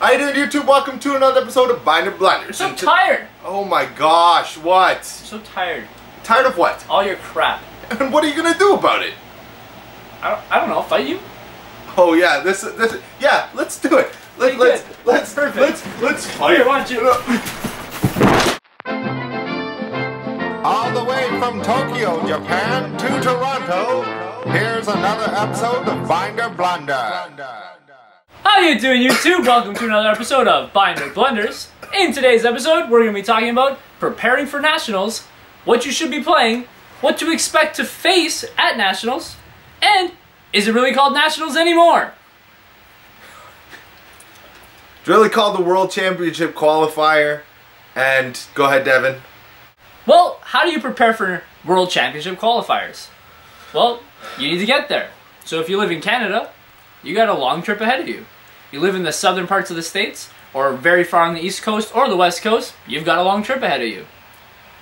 How you doing, YouTube? Welcome to another episode of Binder Blunders. I'm so tired. Oh my gosh, what? I'm so tired. Tired of what? All your crap. And what are you gonna do about it? I don't know. Fight you? Oh yeah, yeah. Let's do it. Let's fight. Here, watch it. All the way from Tokyo, Japan to Toronto. Here's another episode of Binder Blunder. How you doing, YouTube? Welcome to another episode of Binder Blunders. In today's episode, we're going to be talking about preparing for Nationals, what you should be playing, what to expect to face at Nationals, and is it really called Nationals anymore? It's really called the World Championship Qualifier. And go ahead, Devin. Well, how do you prepare for World Championship qualifiers? Well, you need to get there. So if you live in Canada, you got a long trip ahead of you. You live in the southern parts of the States, or very far on the East Coast or the West Coast, you've got a long trip ahead of you.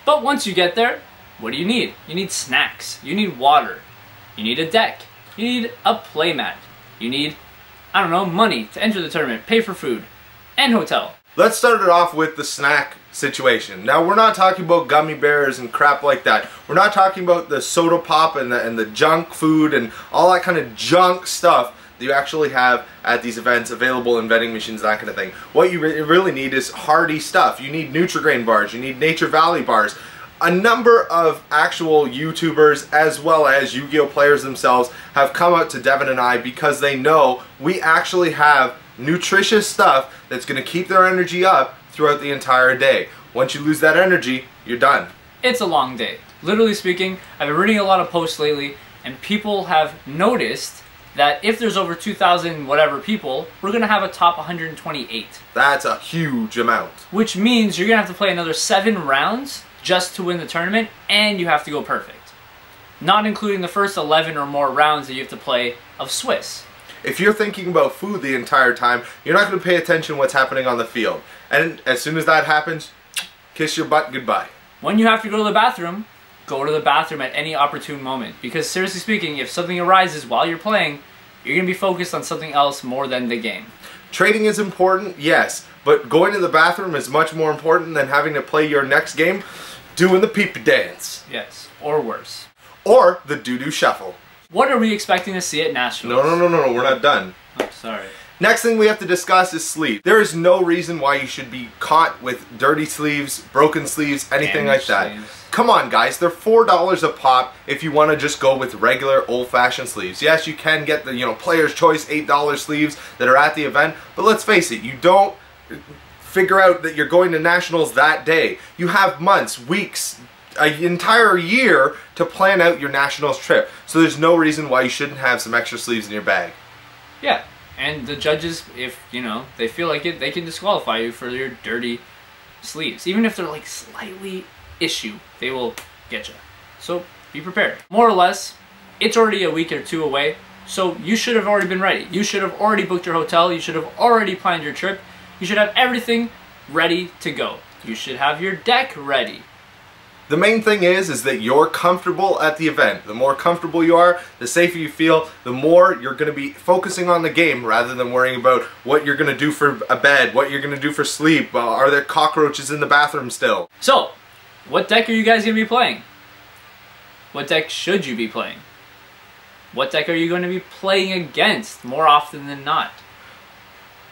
But once you get there, what do you need? You need snacks, you need water, you need a deck, you need a playmat, you need, I don't know, money to enter the tournament, pay for food, and hotel. Let's start it off with the snack situation. Now, we're not talking about gummy bears and crap like that. We're not talking about the soda pop and the junk food and all that kind of junk stuff that you actually have at these events available in vending machines, that kind of thing. What you really need is hearty stuff. You need Nutri-Grain bars, you need Nature Valley bars. A number of actual YouTubers as well as Yu-Gi-Oh players themselves have come out to Devin and I because they know we actually have nutritious stuff that's going to keep their energy up throughout the entire day. Once you lose that energy, you're done. It's a long day. Literally speaking, I've been reading a lot of posts lately, and people have noticed that if there's over 2,000 whatever people, we're going to have a top 128. That's a huge amount. Which means you're going to have to play another 7 rounds just to win the tournament, and you have to go perfect. Not including the first 11 or more rounds that you have to play of Swiss. If you're thinking about food the entire time, you're not going to pay attention to what's happening on the field. And as soon as that happens, kiss your butt goodbye. When you have to go to the bathroom, go to the bathroom at any opportune moment. Because seriously speaking, if something arises while you're playing, you're going to be focused on something else more than the game. Trading is important, yes, but going to the bathroom is much more important than having to play your next game doing the pee-pee dance. Yes, or worse. Or the doo-doo shuffle. What are we expecting to see at Nationals? No, we're not done. Oh, sorry. Next thing we have to discuss is sleeve. There is no reason why you should be caught with dirty sleeves, broken sleeves, anything like that. Sleeves. Come on, guys, they're $4 a pop if you want to just go with regular old-fashioned sleeves. Yes, you can get the, Player's Choice $8 sleeves that are at the event, but let's face it, you don't figure out that you're going to Nationals that day. You have months, weeks, an entire year to plan out your Nationals trip. So there's no reason why you shouldn't have some extra sleeves in your bag. Yeah, and the judges, if, they feel like it, they can disqualify you for your dirty sleeves. Even if they're like slightly issue, they will get you. So be prepared. More or less, it's already a week or two away, so you should have already been ready. You should have already booked your hotel, you should have already planned your trip, you should have everything ready to go. You should have your deck ready. The main thing is that you're comfortable at the event. The more comfortable you are, the safer you feel, the more you're going to be focusing on the game rather than worrying about what you're going to do for a bed, what you're going to do for sleep, are there cockroaches in the bathroom still? So, what deck are you guys going to be playing? What deck should you be playing? What deck are you going to be playing against more often than not?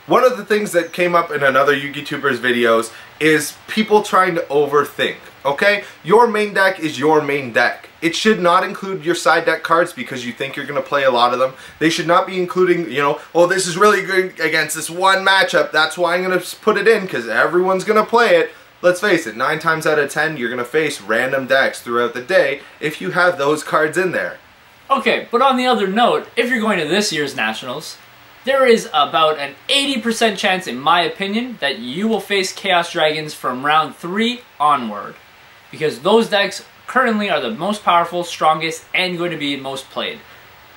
One of the things that came up in another YouTuber's videos is people trying to overthink, okay? Your main deck is your main deck. It should not include your side deck cards because you think you're going to play a lot of them. They should not be including, oh, this is really good against this one matchup, that's why I'm going to put it in because everyone's going to play it. Let's face it, 9 times out of 10, you're going to face random decks throughout the day if you have those cards in there. Okay, but on the other note, if you're going to this year's Nationals, there is about an 80% chance, in my opinion, that you will face Chaos Dragons from round 3 onward. Because those decks currently are the most powerful, strongest, and going to be most played.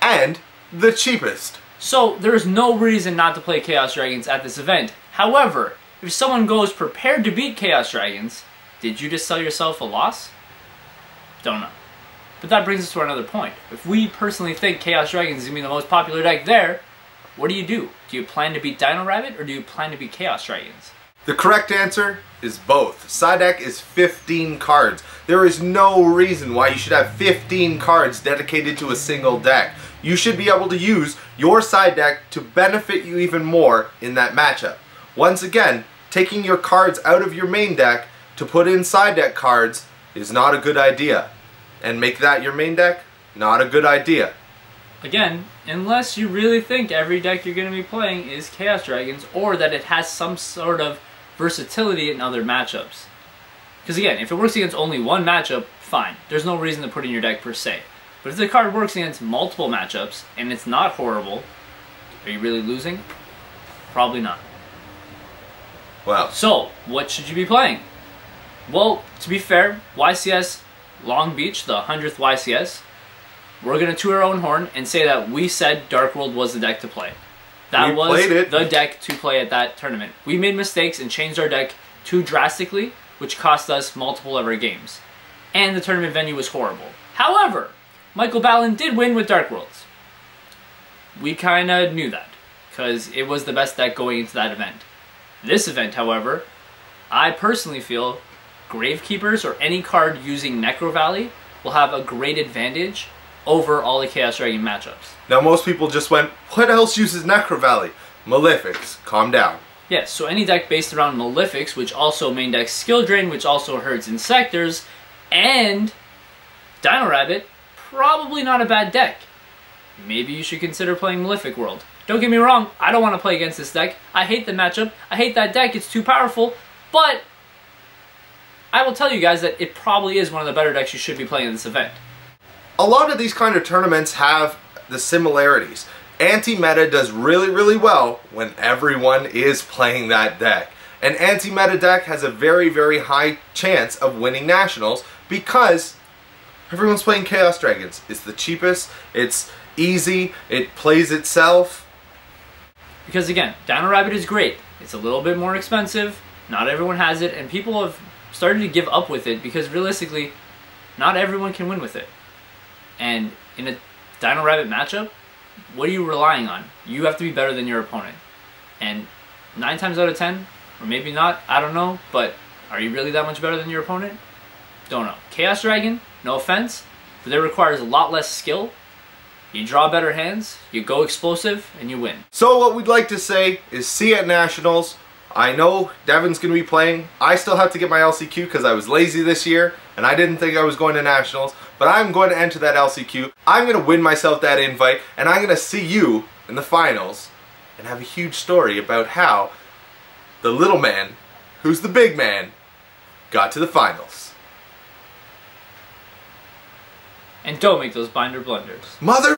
And the cheapest. So there is no reason not to play Chaos Dragons at this event. However, if someone goes prepared to beat Chaos Dragons, did you just sell yourself a loss? Don't know. But that brings us to another point. If we personally think Chaos Dragons is going to be the most popular deck there, what do? Do you plan to beat Dino Rabbit or do you plan to beat Chaos Dragons? The correct answer is both. Side deck is 15 cards. There is no reason why you should have 15 cards dedicated to a single deck. You should be able to use your side deck to benefit you even more in that matchup. Once again, taking your cards out of your main deck to put in side deck cards is not a good idea. And make that your main deck, not a good idea. Again, unless you really think every deck you're going to be playing is Chaos Dragons or that it has some sort of versatility in other matchups. Because again, if it works against only one matchup, fine. There's no reason to put in your deck per se. But if the card works against multiple matchups and it's not horrible, are you really losing? Probably not. Wow. So, what should you be playing? Well, to be fair, YCS Long Beach, the 100th YCS, we're going to toot our own horn and say that we said Dark World was the deck to play. That was the deck to play at that tournament. We made mistakes and changed our deck too drastically, which cost us multiple of our games. And the tournament venue was horrible. However, Michael Ballin did win with Dark Worlds. We kind of knew that, because it was the best deck going into that event. This event, however, I personally feel Gravekeepers or any card using Necro Valley will have a great advantage over all the Chaos Dragon matchups. Now most people just went, what else uses Necro Valley? Malefics. Calm down. Yes, so any deck based around Malefics, which also main deck Skill Drain, which also hurts Insectors, and Dino Rabbit, probably not a bad deck. Maybe you should consider playing Malefic World. Don't get me wrong, I don't want to play against this deck. I hate the matchup. I hate that deck. It's too powerful. But I will tell you guys that it probably is one of the better decks you should be playing in this event. A lot of these kind of tournaments have the similarities. Anti-meta does really, really well when everyone is playing that deck. An anti-meta deck has a very, very high chance of winning nationals because everyone's playing Chaos Dragons. It's the cheapest, it's easy, it plays itself. Because again, Dino Rabbit is great. It's a little bit more expensive, not everyone has it, and people have started to give up with it because realistically, not everyone can win with it. And in a Dino Rabbit matchup, what are you relying on? You have to be better than your opponent. And 9 times out of 10, or maybe not, I don't know, but are you really that much better than your opponent? Don't know. Chaos Dragon, no offense, but it requires a lot less skill. You draw better hands, you go explosive, and you win. So what we'd like to say is see you at Nationals. I know Devin's going to be playing. I still have to get my LCQ because I was lazy this year and I didn't think I was going to Nationals, but I'm going to enter that LCQ. I'm going to win myself that invite and I'm going to see you in the finals and have a huge story about how the little man, who's the big man, got to the finals. And don't make those binder blunders. Mother